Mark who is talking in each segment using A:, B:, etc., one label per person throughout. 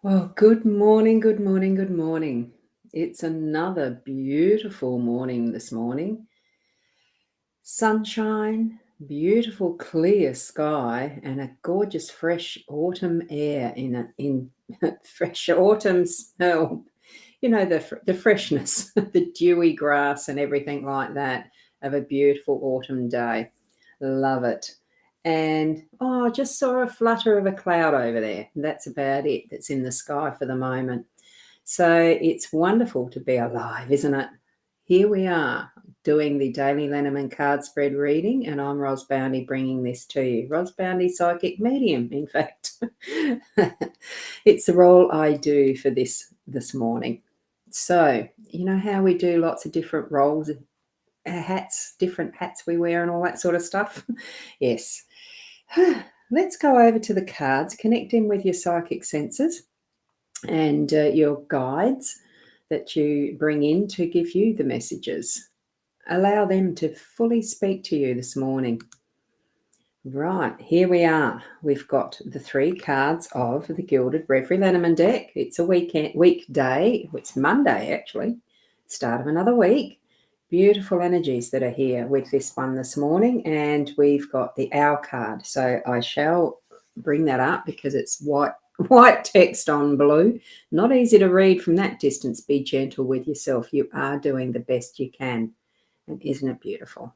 A: Well, good morning, good morning, good morning. It's another beautiful morning this morning. Sunshine, beautiful clear sky, and a gorgeous fresh autumn air in fresh autumn smell. The freshness, the dewy grass and everything like that of a beautiful autumn day. Love it. And just saw a flutter of a cloud over there. That's about it that's in the sky for the moment. So it's wonderful to be alive, isn't it? Here we are doing the daily Lenormand card spread reading, and I'm Boundy bringing this to you. Boundy, psychic medium, in fact. It's the role I do for this morning. So, you know how we do lots of different roles, different hats we wear and all that sort of stuff? Yes. Let's go over to the cards, connect in with your psychic senses and your guides that you bring in to give you the messages. Allow them to fully speak to you this morning. Right, here we are. We've got the 3 cards of the Gilded Reverie Lenormand deck. It's a weekday. It's Monday, actually. Start of another week. Beautiful energies that are here with this one this morning. And we've got the Owl card. So I shall bring that up because it's white text on blue. Not easy to read from that distance. Be gentle with yourself. You are doing the best you can. And isn't it beautiful?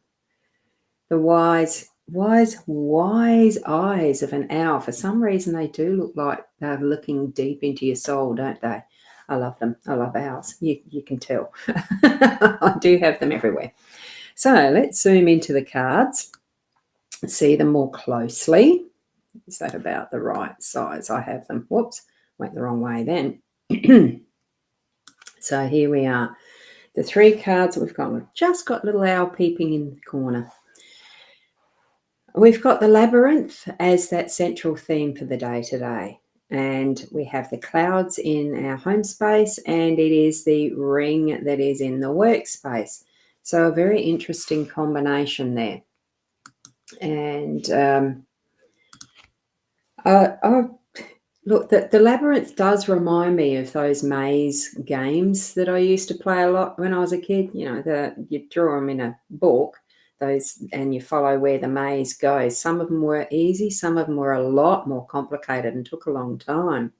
A: The wise eyes of an owl. For some reason, they do look like they're looking deep into your soul, don't they? I love them. I love owls. You can tell. I do have them everywhere. So let's zoom into the cards, see them more closely. Is that about the right size? I have them. Whoops, went the wrong way then. So here we are. The 3 cards that we've got. We've just got little owl peeping in the corner. We've got the labyrinth as that central theme for the day today. And we have the clouds in our home space, and it is the ring that is in the workspace. So a very interesting combination there. And look, the labyrinth does remind me of those maze games that I used to play a lot when I was a kid. You draw them in a book, and you follow where the maze goes. Some of them were easy, some of them were a lot more complicated and took a long time.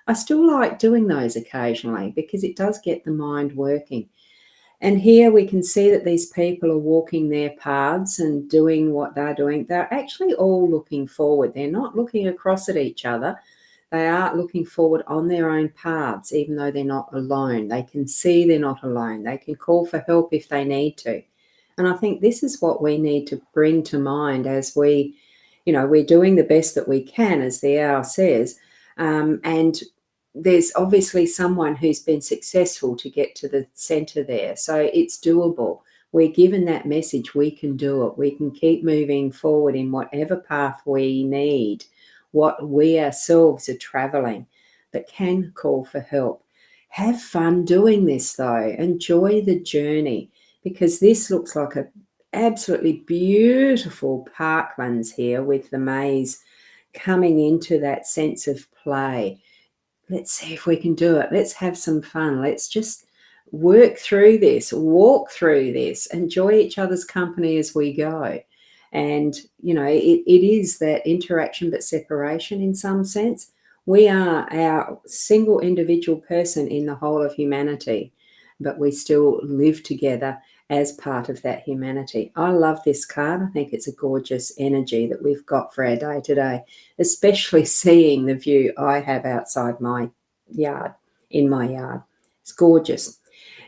A: I still like doing those occasionally because it does get the mind working. And here we can see that these people are walking their paths and doing what they're doing. They're actually all looking forward. They're not looking across at each other. They are looking forward on their own paths, even though they're not alone. They can see they're not alone. They can call for help if they need to. And I think this is what we need to bring to mind as we're doing the best that we can, as the owl says. And there's obviously someone who's been successful to get to the center there. So it's doable. We're given that message. We can do it. We can keep moving forward in whatever path we need, what we ourselves are traveling, but can call for help. Have fun doing this, though. Enjoy the journey, because this looks like an absolutely beautiful parklands here with the maze coming into that sense of play. Let's see if we can do it. Let's have some fun. Let's just work through this, walk through this, enjoy each other's company as we go. And, it is that interaction but separation in some sense. We are our single individual person in the whole of humanity, but we still live together as part of that humanity. I love this card. I think it's a gorgeous energy that we've got for our day today, especially seeing the view I have outside my yard, in my yard. It's gorgeous.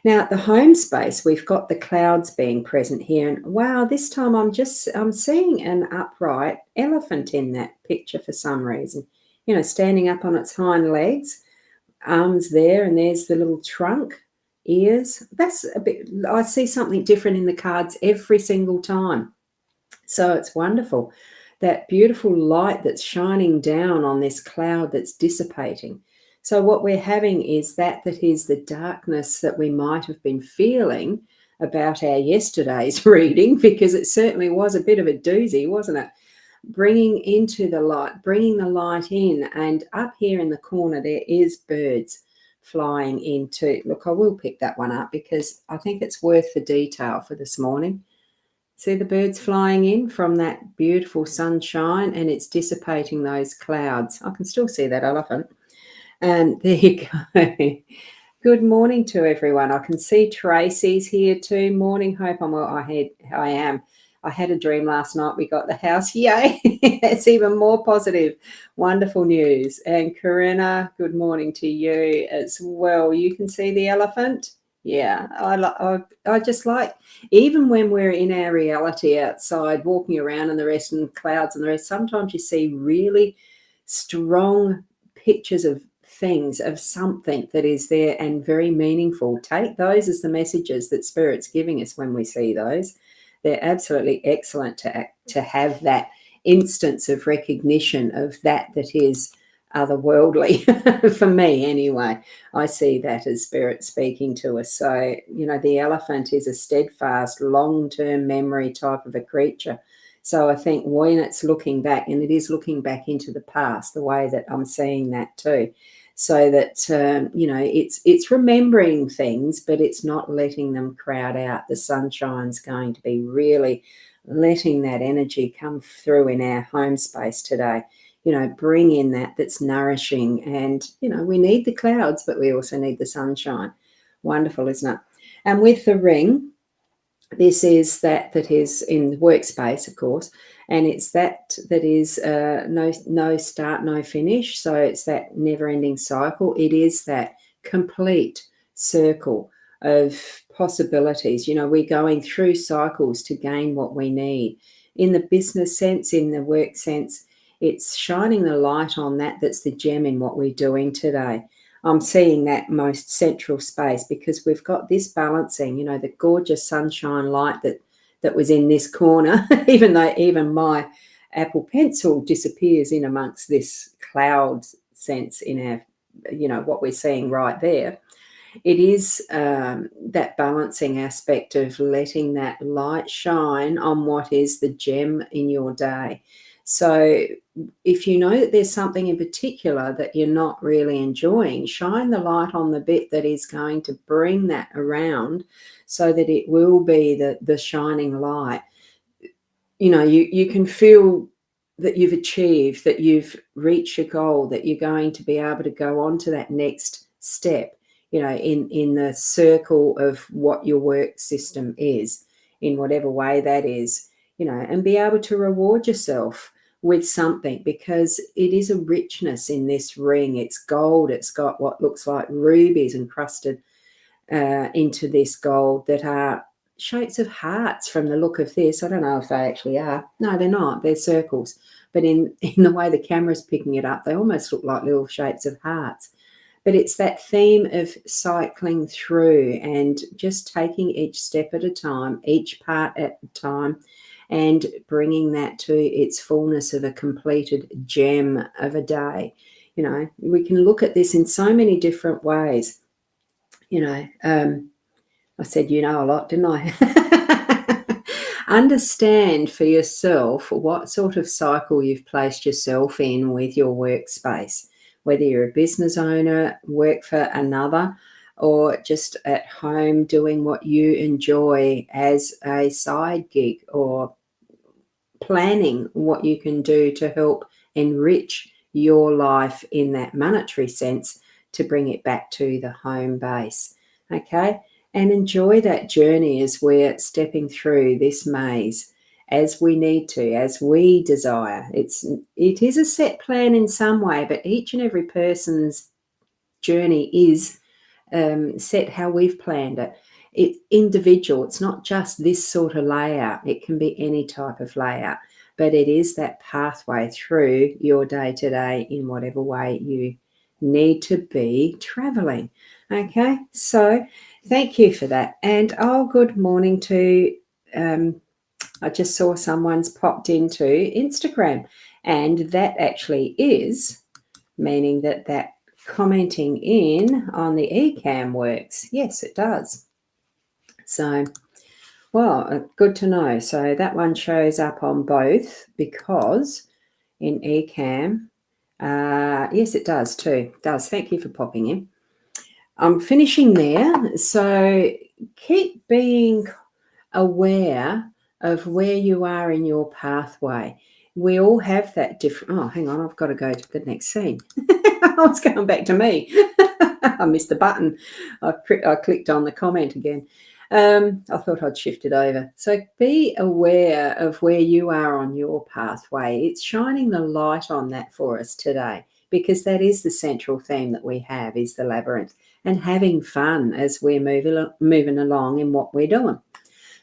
A: Now, at the home space, we've got the clouds being present here. And wow, this time I'm seeing an upright elephant in that picture for some reason, standing up on its hind legs, arms there, and there's the little trunk. Ears. I see something different in the cards every single time. So it's wonderful. That beautiful light that's shining down on this cloud that's dissipating. So what we're having is that is the darkness that we might have been feeling about our yesterday's reading, because it certainly was a bit of a doozy, wasn't it? bringing into the light, bringing the light in. And up here in the corner, there is birds flying into. Look, I will pick that one up because I think it's worth the detail for this morning. See the birds flying in from that beautiful sunshine, and it's dissipating those clouds. I can still see that elephant. And there you go. Good morning to everyone. I can see Tracy's here too. Morning, Hope. I'm well. I am. I had a dream last night. We got the house. Yay. It's even more positive. Wonderful news. And Corinna, good morning to you as well. You can see the elephant. Yeah, I just like, even when we're in our reality outside, walking around and the rest, and clouds and the rest, sometimes you see really strong pictures of things, of something that is there and very meaningful. Take those as the messages that Spirit's giving us when we see those. They're absolutely excellent to have that instance of recognition of that is otherworldly. For me anyway, I see that as Spirit speaking to us. So, the elephant is a steadfast, long-term memory type of a creature. So I think when it's looking back, and it is looking back into the past, the way that I'm seeing that too, so that, it's remembering things, but it's not letting them crowd out. The sunshine's going to be really letting that energy come through in our home space today. Bring in that's nourishing. And, we need the clouds, but we also need the sunshine. Wonderful, isn't it? And with the ring, this is that is in the workspace, of course, and it's that is no start, no finish. So it's that never-ending cycle. It is that complete circle of possibilities. We're going through cycles to gain what we need. In the business sense, in the work sense, it's shining the light on that's the gem in what we're doing today. I'm seeing that most central space because we've got this balancing, the gorgeous sunshine light that was in this corner, even though even my Apple Pencil disappears in amongst this cloud sense in our, what we're seeing right there. It is that balancing aspect of letting that light shine on what is the gem in your day. So if you know that there's something in particular that you're not really enjoying, shine the light on the bit that is going to bring that around so that it will be the shining light. You can feel that you've achieved, that you've reached your goal, that you're going to be able to go on to that next step, in the circle of what your work system is, in whatever way that is, and be able to reward yourself with something, because it is a richness in this ring. It's gold. It's got what looks like rubies encrusted into this gold that are shapes of hearts from the look of this. I don't know if they actually are. No, they're not. They're circles. But in the way the camera's picking it up, they almost look like little shapes of hearts. But it's that theme of cycling through and just taking each step at a time, each part at a time, and bringing that to its fullness of a completed gem of a day. We can look at this in so many different ways. I said, a lot, didn't I? Understand for yourself what sort of cycle you've placed yourself in with your workspace, whether you're a business owner, work for another, or just at home doing what you enjoy as a side gig, or planning what you can do to help enrich your life in that monetary sense to bring it back to the home base. Okay? And enjoy that journey as we're stepping through this maze as we need to, as we desire. It is a set plan in some way, but each and every person's journey is set how we've planned it. It's individual. It's not just this sort of layout. It can be any type of layout, but it is that pathway through your day-to-day in whatever way you need to be traveling. Okay, so thank you for that. And good morning to, I just saw someone's popped into Instagram, and that actually is meaning that commenting in on the eCam works. Yes, it does. So Well, good to know. So that one shows up on both because in eCam, yes, it does too. It does. Thank you for popping in. I'm finishing there. So keep being aware of where you are in your pathway. We all have that different. Oh, hang on, I've got to go to the next scene. I was going back to me. I missed the button. I clicked on the comment again. I thought I'd shift it over. So be aware of where you are on your pathway. It's shining the light on that for us today because that is the central theme that we have is the labyrinth and having fun as we're moving along in what we're doing.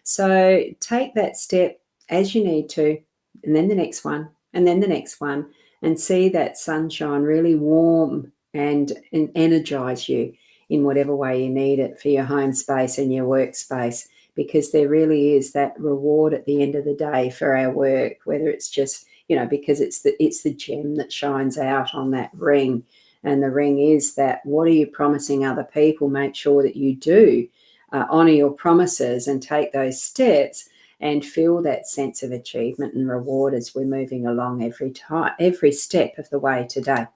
A: So take that step as you need to, and then the next one, and then the next one, and see that sunshine really warm and energize you in whatever way you need it for your home space and your workspace, because there really is that reward at the end of the day for our work, whether it's just, because it's the gem that shines out on that ring. And the ring is that, what are you promising other people? Make sure that you do honor your promises and take those steps and feel that sense of achievement and reward as we're moving along every step of the way today.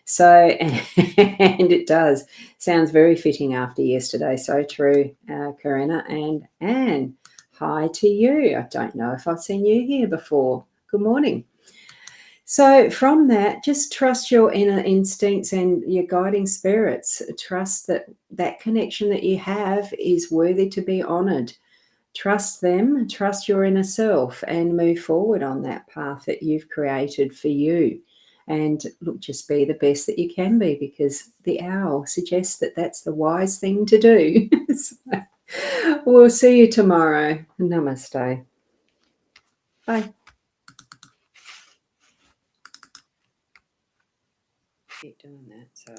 A: So, and it does. Sounds very fitting after yesterday. So true, Corinna and Anne. Hi to you. I don't know if I've seen you here before. Good morning. So from that, just trust your inner instincts and your guiding spirits. Trust that connection that you have is worthy to be honored. Trust them, trust your inner self, and move forward on that path that you've created for you. And look, just be the best that you can be, because the owl suggests that that's the wise thing to do. So, we'll see you tomorrow. Namaste. Bye. Keep doing that. So